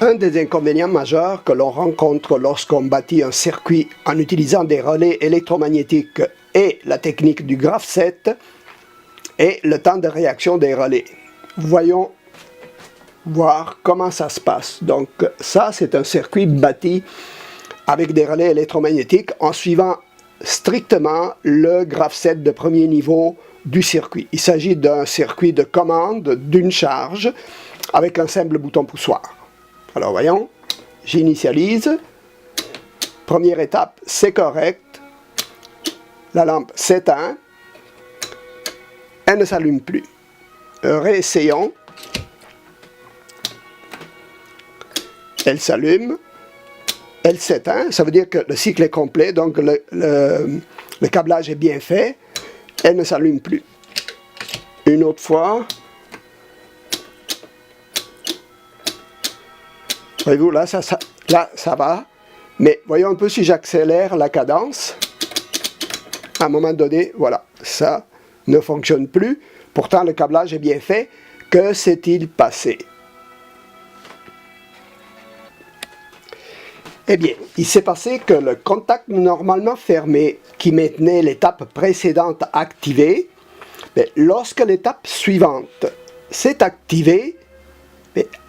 Un des inconvénients majeurs que l'on rencontre lorsqu'on bâtit un circuit en utilisant des relais électromagnétiques et la technique du graph-set est le temps de réaction des relais. Voyons voir comment ça se passe. Donc ça, c'est un circuit bâti avec des relais électromagnétiques en suivant strictement le graph-set de premier niveau du circuit. Il s'agit d'un circuit de commande d'une charge avec un simple bouton poussoir. Alors voyons, j'initialise. Première étape, c'est correct. La lampe s'éteint. Elle ne s'allume plus. Réessayons. Elle s'allume. Elle s'éteint. Ça veut dire que le cycle est complet, donc le câblage est bien fait. Elle ne s'allume plus. Une autre fois. Voyez-vous, là, ça va. Mais voyons un peu si j'accélère la cadence. À un moment donné, voilà, ça ne fonctionne plus. Pourtant, le câblage est bien fait. Que s'est-il passé? Eh bien, il s'est passé que le contact normalement fermé qui maintenait l'étape précédente activée, lorsque l'étape suivante s'est activée,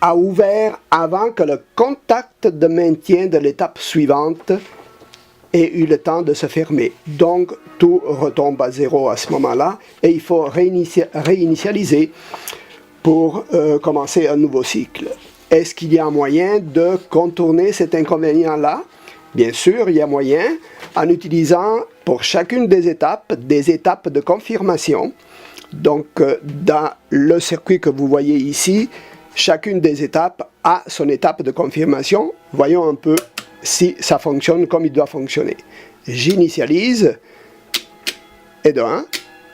a ouvert avant que le contact de maintien de l'étape suivante ait eu le temps de se fermer. Donc, tout retombe à zéro à ce moment-là et il faut réinitialiser pour commencer un nouveau cycle. Est-ce qu'il y a un moyen de contourner cet inconvénient-là? Bien sûr, il y a moyen en utilisant pour chacune des étapes de confirmation. Donc, dans le circuit que vous voyez ici, chacune des étapes a son étape de confirmation. Voyons un peu si ça fonctionne comme il doit fonctionner. J'initialise, et de 1,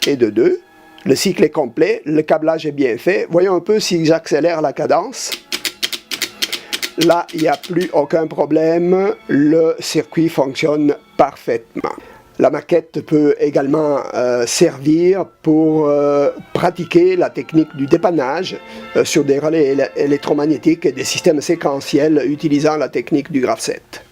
et de 2. Le cycle est complet, le câblage est bien fait. Voyons un peu si j'accélère la cadence. Là, il n'y a plus aucun problème, le circuit fonctionne parfaitement. La maquette peut également servir pour pratiquer la technique du dépannage sur des relais électromagnétiques et des systèmes séquentiels utilisant la technique du graph-set.